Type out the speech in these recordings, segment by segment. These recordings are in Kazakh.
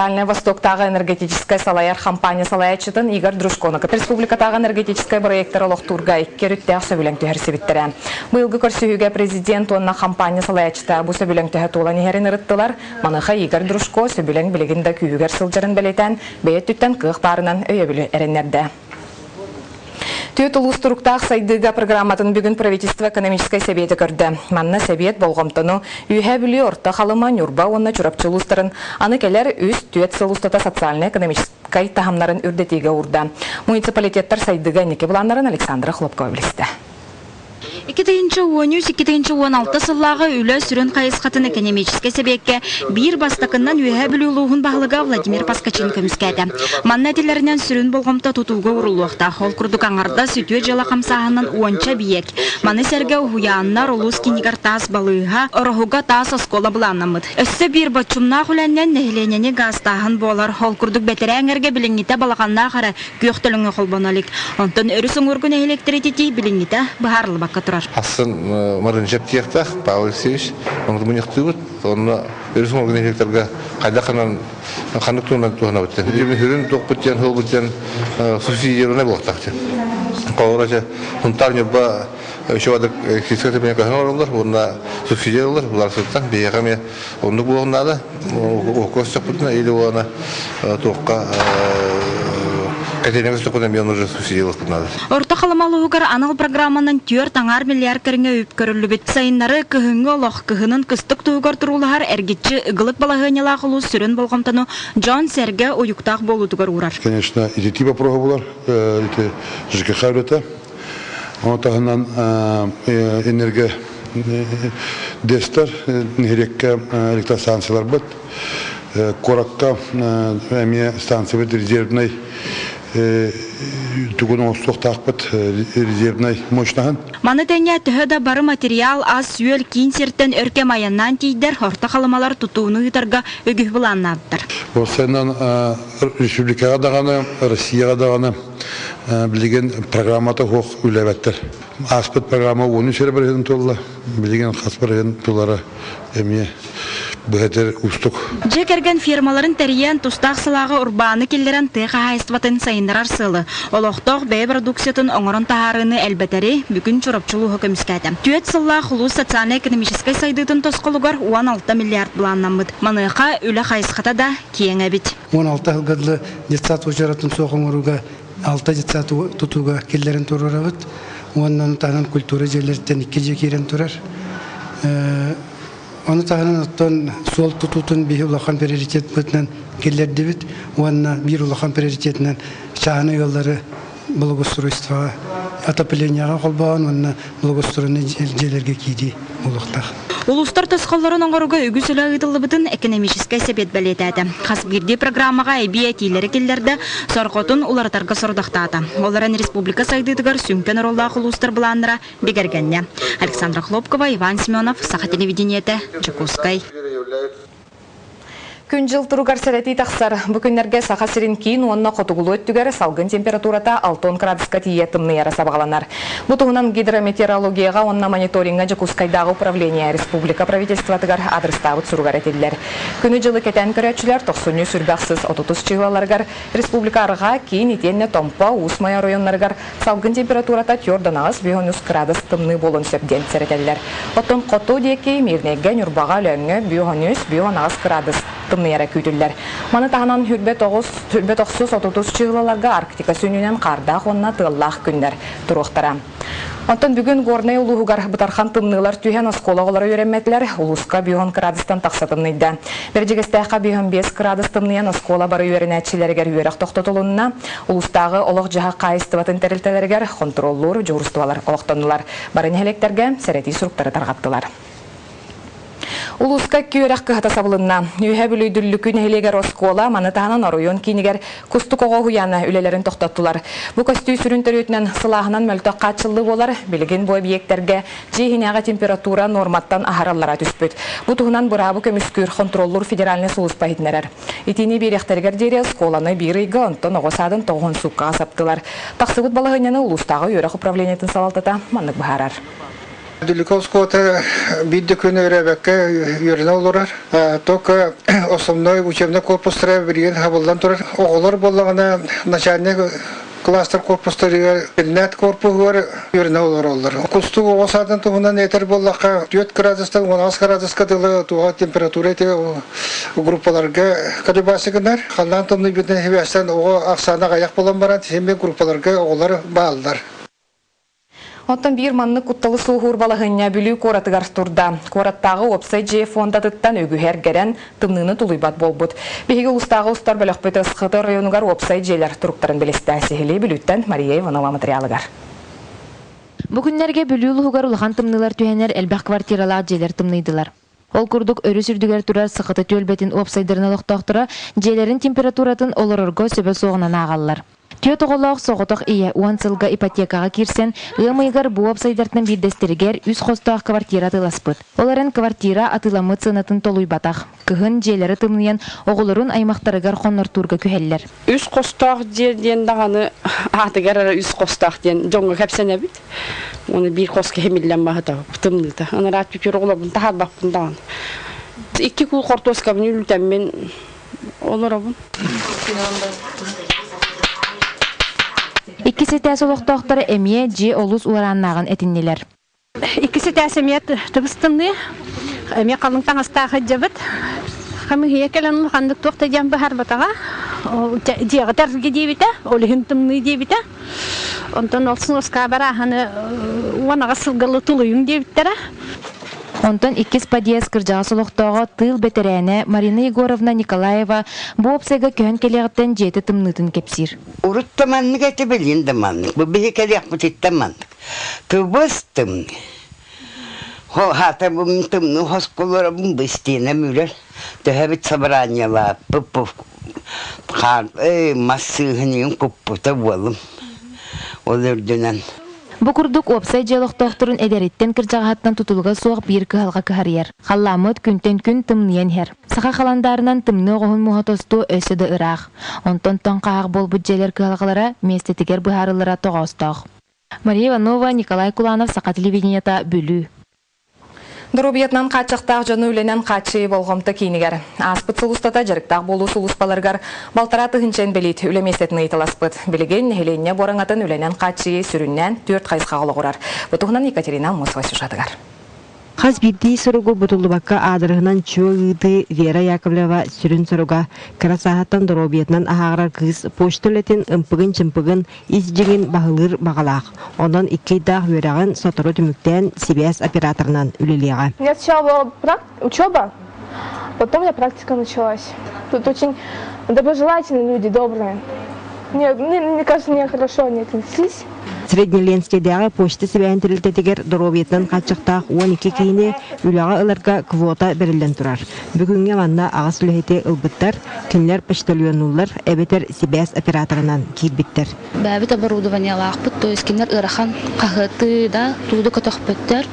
Дальний Востоктағы энергетическая салаяр компания салаячытын Игорь Дружконок республикатағы энергетическая проекттар олықтурға керүттәқ сөбілен түйер себеттері. Бұйылғы көрсүйіге президент онна компания салаячыта бұл сөбілен түйер туылан ехерін ұрыттылар. Маныға Игорь Дружко сөбілен білігінді күйігер сылжарын білетен бейет түттен қық барынан өйебілі әренерді. Түйет ұлыстырықтақ сайдыға программатын бүгін правительство экономической советі көрді. Манна совет болғымтыны үйе білі орта қалыма нүрба онна чұрапчы ұлыстырын. Аны келер үз түйет сылыстата социально-экономической тахамнарын үрдетеге ұрды. Муниципалитеттер сайдыға неке бұланларын Александра Хлопкова білісті. 2013-2016 сыллағы үлі сүрін қайысқатын экономический себекке бір бастақыннан үйе білі ұлығын бағылыға Владимир Паскаченко мүскәді. Манна әтелерінен сүрін болғымта тұтуға ұрылуақта. Ол күрдік аңарда сүтуе жала қамсағынан уонча биек. Маны сәрге ұхуяннар ұлыс кенегар тас балыға, ұрығыға тас оскола бұланамыд. Өссі бір бачумна құләннен нәхіленені ғастағын болар. Ол күрдік бәтірі әңерге біліңгіте балағанна қара күйіқтіліңі қолбаналік. Онтын өрісің үргін электритеті біліңгіте бұхарлы баққа тұрар. Асын марын жеп тияқтақ, Павел Алексеевич, оңды мұнеқті бұд, оны өрісің өргін электрға қайда қанан қанық туынан туғына бұттен. Үрін тоқ бұттен, хыл бұттен, субсидияларына болықтақ. Қолыраша, ұнтар нөбі шуадық кесікті біне қағын орылдар, онына субсидиялар, бұлар сұрттан, бейеғаме оңдық болғынады, оқос жоқ бұттына, елі оғана тоққа Орта қаламалығығыр анал программанын 4 миллиард кәріңе өп көрілі бет. Сайынлары күхіңі олақ күхінің күстік тұғығыр тұрулығар әргетші ұғылық балағынела қылу сүрін болғымтаны Джон Серге ойықтақ болудығыр ұрар. Конечно, и типа прога болар, это ЖКХ үлеті. Онтағынан энерго дестер, нерекке электростанциялар бұд. Коракка әме станция бұд резервной түгінің ұстық тақпыт резервной мощнағын. Маны тәне түхіда бары материал аз сүйел кейін серттен өрке майаннан тейдер орта қаламалар тұтуыны ұйтарға өгіх бұланнадыр. Осыйнан республикаға дағаны, Россияға дағаны білген программаты хоқ үләбәттір. Аспыт программа 13 әрбірген толы, білген қаспырген толары әме бұғатыр ұстық. Жекерген фирмаларын тәриян тұстақ сылағы ұрбаны келдерін тұйқа хайыстыватын сайындар арсылы. Олықтық бәй продукциятын оңырын тағарыны әлбәтәрі бүгін чұрапчылуғы көміскәді. Түйет сылла құлу социально-экономическай сайдытын тосқылығар 16 миллиард бұланнамыд. Маныға үлі хайысқата да кейін әбіт. 16 ғыдылы детсат ұжаратын соғын ұруға 6 детсат тұтуға келдерін тұрыр әбіт. Онын тағынан культура жерлерден 2 жекерен тұрар. Оны тағынан оттан сол тұтутын бір ұлақан приоритет бұтынан келдерді біт. Онына бір ұлақан приоритетінен шағаны yolları благоустройствоға, отопленияға қолбаған, онына благоустроенный жерлерге кейді ұлықтақ. Улустар тосқаларын оңғыруға үгісілі ұйтылы бұтын экономическай себет бәлетәді. Қас бірде программаға әбей әтейлері келдерді сорқотын улартарға сордақтады. Оларын республика сайдыдығар сүнкен ороллақ улустар бұланыра бегергенне. Александра Хлопкова, Иван Семенов, Саха телевидениеті, Чакускай. Күн жыл тұруғар сәреті тақсар. Бүкіндерге сақа сірін кейін онына қотығылы өттігері салғын температурата 6 градусқа тиетімні әрі сабағаланар. Бұтығынан гидрометеорологияға онына мониторинга Жакускайдағы управления республика правительстватығар адрестауыт сұруғар әтелілер. Күні жылы кетен көрәтшілер 90 сүрбәқсіз 30 чығылаларғар республика арыға кейін етенне томпа ұсмая районларғар салғын температурата тёрданағыз 5 градус тымны болын сөпден сәретелілер. Оттын қоту деке мирнеген үрбаға лөңі 5 градус тымныяра күйтілдер. Маны тағынан хүрбет 30 чығылаларға Арктика сөнінен қардақ онына тығыллақ күндер тұруқтара. Онтан бүгін горнай ұлығығар бұтархан тымнылар түйен оскологалары өремметілер ұлысқа 5 градустан тақсатымнайды. Берджігістәққа 5 градус тымныян оскола бары өренәтшілергер өреқ тоқтатылынына ұлыстағы олық жаға қайыстыватын тәрілтелергер контроллур жұрыстывалар олықтанылар. Барын әлектерге сәрети сұрықтары тарғаттылар. Улуска күйерек кығата сабылынна. Үйе бүлейдүллікін әлегер оскола, манытағынан оруйон кейінігер күсті қоғы хуяна үлелерін тоқтаттылар. Бұл көстүй сүрінтер өтінен сылағынан мөлті қатшылы болар, білген бой объекттерге жейхінеға температура норматтан ағараллара түспөт. Бұл тұғынан бұрабы көміскүр контроллур федеральный соғыс пахиднерер. Итini беректергер дере сколаны бирыйғы онтон оғысадын тоғын суққа асаптылар. Тақсығыт балығынені улустағы өрек управлениетін салалтыта маңдық бұхарар. Дуликовского-то биддекүн өрәбәккә йөренә олорар. Только основной учебный корпустары бирген хабылдан турар. Оғылар болғана начальник кластер корпустары, кабинет корпустары йөренә олар. Кусту оғасадан туғынан әтер боллаққа 4 градустан 16 градуска дылы туға температура әте группаларға калибасыгынар. Қалдан тымны бітін хевестен оға ақсана ғаяқ болан баран сембен группаларға оғылар бағалдар. Оттан бир манны кутталы суғур балығыння бүлі коратыгар турда. Кораттағы опсай же фондатыттан өгүхер герен тымныны тулуйбат болбут. Беги устағы устар бөлөкпөт ысқыты районугар опсай желер туруктарын белесті. Сехилей бүліттен Мария Иванова материалыгар. Бүгүннерге бүлі улуғар улахан тымнылар түйенер әлбәқ квартиралақ желер тымныйдылар. Ол курдук өрі сүрдігер турар сықыты төлбетін опсайдырына лоқтақтыра желерін температуратын олорорго сөбі соғынан ағалылар. Түйет оғылақ соғытық ие уан сылға ипотекаға кирсен, ұйымайғар бұ апсайдартын биддестергер үз қостақ квартира атыласпыт. Оларын квартира атыламы цынатын толуй батақ. Кығын желері тымниян оғылырын аймақтарығар қоннар турға күхеллер. Үз қостақ ден дағаны атығар үз қостақ ден жоңғы кәпсәне біт. Оны бір қосқа хемеллен бағыта тымнылды. Оны рат пепер оғылабын тағад бақпын дағаны. 2 күл қортос кәбін үлтәммен оларабын. Иккиси тәсі олықтақтары әмие же олыс уараннағын әтіннелер. Иккиси тәсі әмие тұбыстынны, әмие қалың таңыстағы жабыт. Қамығы екелін қандық тоқты жан бұхар батаға. Жеғы тәрсілге дейбіті, олығын тымны дейбіті. Онтан олсын осқа бара ханы уанаға сылғылы тұлыйын дейбіттері. Онтан иккис падиес кыржаға солықтауға тыл бетерәне Марина Егоровна Николаева бұ опсайға көн келеғіттен жеті тымнытын кепсир. Урут таманнык әті білін таманнык. Бұл бігі келеқ бұтет таманнык. Тұбыз тымны. Хата бұм тымны хосқолары бұм бұстейіне мүлер. Төхәбіт собраниялар. Массығынын күппұта болым. Ол үрдінен. Букурдук опсай жалык тохтурун эдериттен кыржагаттан тутулга суак бир кыhalга кыхарьер. Халламыт күнтен күн тымныян хер. Саха халандарынан тымны огон мухатосту өсөдө ырак. Онтон тоңкаак болбут желер кыhalгалара местетигер быхарылара тогосток. Мария Иванова, Николай Куланов, Сака телевидениета бүлүү. Дробиятнан качықтақ жаны үленен качы болғымты кейінігер. Аспыт сұлыстата жарықтақ болу сұлыспаларғар балтараты хынчен белейт үлеместетін ұйтыласпыт. Білеген нехеленне бораңатын үленен качы сүріннен 4 қайысқа ғылы құрар. Бұтығынан Екатерина Мосова сюжатыгар. Хаз бирди соругу бутулубакка адырыгынан чуыды Вера Яковлева сүрін соруга карасахаттан дробиятнан ахаграр кыз почтолетін ымпыгын-чымпыгын изжигин бағылыр бағалақ. Ондан иккейдақ өрағын сотору түміктен CBS операторынан үлелеға. У меня сначала была учеба, потом у меня практика началась. Тут очень доброжелательные люди, добрые. Мне кажется, мне хорошо они отнеслись. Среднеленскедегі почта себәйін тірілтетігер дробиятнан қачықтақ 12 кейіне үліға ыларға квота берілден тұрар. Бүгінге манна ағас үліхеті ұлбыттар, күнлер почтальонулар, әбетер CBS операторынан кейбіттер. Бәбіт оборудование лақпыт, то есть кенер ырахан қағыты да туды көтіқпіттер,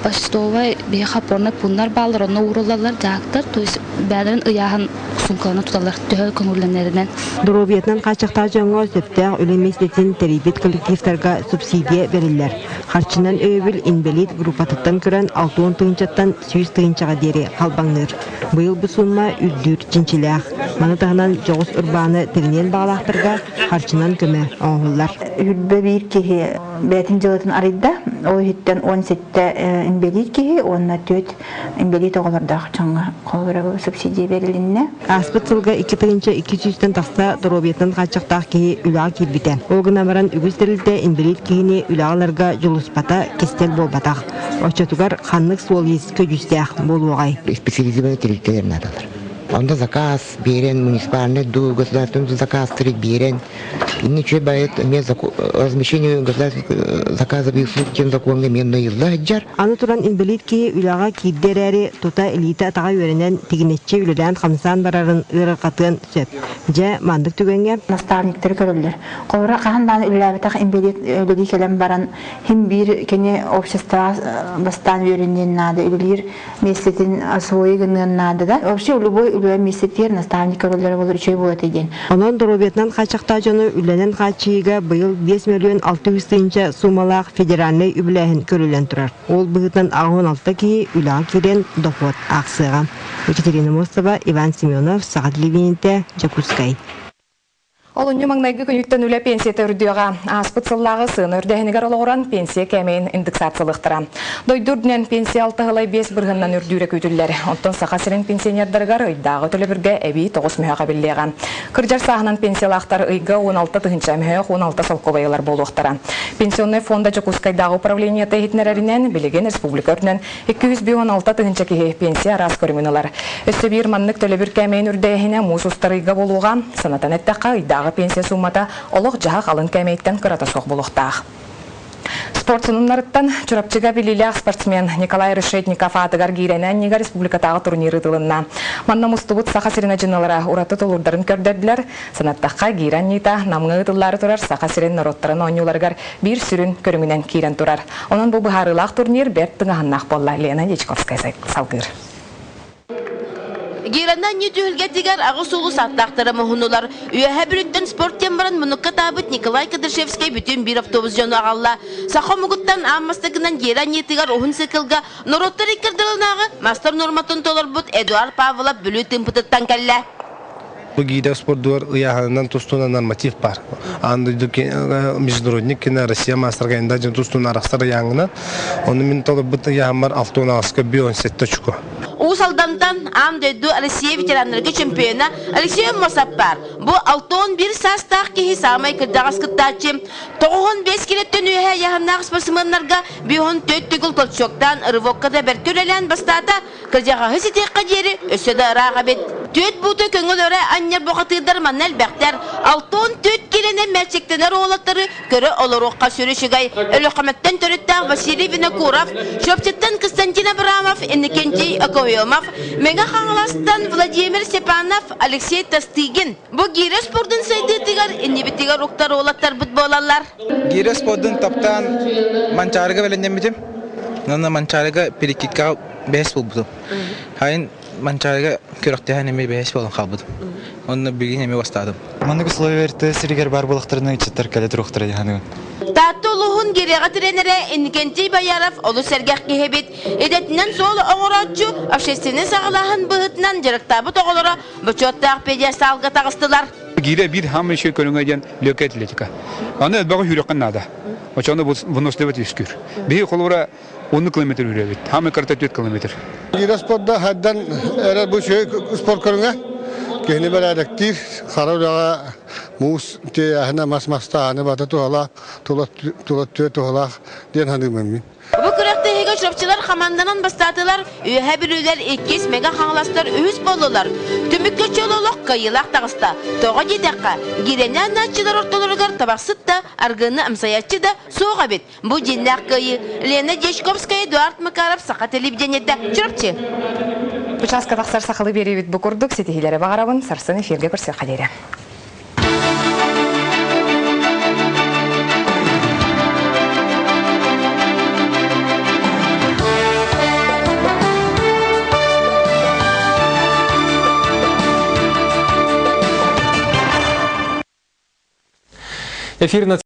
почтовай бейх апорны пуннар балыр, оны урылалар жақтар, то есть бәдірін ұяғын сұнқаны тұталар түхі көңірленерінен. Дробиятнан қачықтақ жоңға сөптәқ үлеместетін теребет коллективтарға субсидия берілер. Харчынан өйбіл инвалид группатыттан көрін 6 тыынчаттан 100 тыынчаға дері қалбаңныр. Бұйыл бұсылма үрдір чинчилях. Манытағынан жоғыз үрбаны тігінен бағалақтырға харчынан көмі оңғылар. Үрбі бір кеге бәтін жылытын арыйда, ойыттен 17 инвалид кеге, онына 4 инвалид оғылардағы чаңға қолырағы субсидия берілінне. Аспыт сылға 2 тыынча 200-тен тақса дробиятнан қачықтақ кеге үліға келбіті. Оғын амаран үгіздірілді инвалид кегіне үліғаларға жолыспата кестел болбатақ. Очатугар қанлық суол ес көжістіяқ болуғай. Специализированный территория надалар. Он заказ берен, муниципальный ду, государственный заказ берен. И ничего бает размещение государственных заказов и чем законный менный езда. Аны туран инвалид ки үліға кейдерәрі тута элита атаға өренен тегінетче үлілән қамсан барарын ұрыр қатығын сөп. Жа мандық түгенге наставниктер көрілдер. Қолыра қағандан үліләбітақ инвалид үлілі келем баран хим бір кене общество бастан өренен нады, үлілер местетін асуой гынын нады да. Вообще любой үле мессетер наставник роллары болар үчөй болот эден. Онон доробетнан качакта жону үленен качыйга быйыл 5 миллион 600 тыйынча сумалаах федеральный үблэхин көрүлен турар. Ол быгытан 16 ки үлаң кирен доход аксыга. Екатерина Мостова, Иван Семенов, Сағат Левинте, Жакускай. Олоньо маңнайгы күнүктен үле пенсия төрдüга аспыт сыллагы сыны үрдәһенегер олоран пенсия кәмейін индексациялыктыра. Дойдурднен пенсия 6,5 биргыннан үрдүрә көтүлләр. Онтон сахасырын пенсионердарга ыйдагы төлөбүргә әби 9 мөһәгә биллегән. Кырҗар саһынан пенсиялактар ыйга 16 тыгынча мөһәк 16 солковайлар болуктара. Пенсионный фонда Жакускайдагы управление тәһитнәреннән билеген республика өрнән 216 тыгынча ки пенсия рас көрүмүнәләр. Өстө бир маннык төлөбүр кәмейін үрдәһенә мусустарыга болуга санатан әттәкка пенсия суммата олық жағақ алын кәмейттен кырата соқ болуқтақ. Спортсынынларыттан чурапчыга билилях спортсмен Николай Решетников атыгар гейренен нега республикатағы турниры тылынна. Манна мустубут саха сирена жыналара ураты толурдарын көрдерділер. Санаттаққа гейрен нита намғы тыллары турар саха сирен народтарын ойнуларгар бір сүрін көріңінен кейрен турар. Онын бұл бұхарылақ турнир бәт тыңағыннақ болла. Лена Дечковская салгыр. Гейраннан не түйілге тегер ағысулы саттақтары мұхынулар. Үйәхә бүріттен спорт тембарын мұныққа табыт Николай Кадыршевский бүтін бір автобус жону ағалла. Сақы мұғыттан аммастығынан гейран етігер оғын сықылға нороттар екірділінағы мастер норматын толар бұд Эдуард Павлов бүлі тымпытыттан кәлі. Bu giyde sportlar yahandan tustuna normativ var. Andı международник kina Россия мастергайында жан тустuna арақсары яңына. Оны мен толы бұд яхамар алтона асқа бион сетті чуку. Усалдандан ам дөйді Россия ветеранларғы чемпионы Алексей Мосаппар. Бұл алтон бір састақ кехи самай кірдағыз кіттачы. 95 келеттен үйе яханнағы спортсменларға бион төт түгіл толчоктан ырывоккада бір төрелен бастата кірдіға хысетеққа дері өседі ыраға бет. Төт бұты көңіл өрі аннер боғатыйдар маннел бәқтер. Алтон төт келені мәрчектенер олаттары көрі оларуққа сөрі шығай. Өліқаметтен төреттақ Василий Винокуров, Шопчеттен Константин Абрамов, Иннокентий Аковьемов, Мега Хангластан Владимир Степанов, Алексей Тастыгин. Бұл гейре спордың сайдытығар, иннебеттігер ұқтар олаттар бұд болалар. Гейре спордың таптан манчарыға бәленден бітім. Нана манчарыға перекетқа бәс бол бұдым. Хайын манчарыға көріқтіған әме бәс болын қалбыдым. Оны білген әме бастадым. Манығы словерті сірігер бар болықтарына үтсеттер кәлі тұрықтыра яғанығын. Татты ұлығын кереға тренері Иннокентий Баяров олы сәргәқ кехебет. Едетінен солы оғыратчу, общественный сағылағын бұғытынан жырықтабы тоғылыра бұчоттақ педиасталға тағыстылар. Гире bir hamı şey körüngeden löke atletika. Ana edbağı hürüqan nada. Oçanda bunu slevet iskür. Bir kolora 10 kilometre yürüyebet. Hamı 44 kilometre. Gire sportda haddan eğer bu şey spor körünge kehni beradaktir xaradağa mus te ahna masmasta ana bata tola tola diyen hanımım. Bu kırıqta hege şopçılar xamandanan bastatılar, üye bürüler 2 mega xanlastar ühüz bollular. Tümükke çololuk kayılaq tağısta. Toğa gedekka, girene anatçılar ortalarıgar tabaqsıt da, argını amsayatçı da soğa bit. Bu cinnak kayı, Lena Dечковская, Эдуард Макаров, Сақа телевидениеде. Çırpçı. Участка тақсар сақылы беребет бұқырдық, сетихилері бағарабын, сарсын эфирге көрсе қалері. Эфир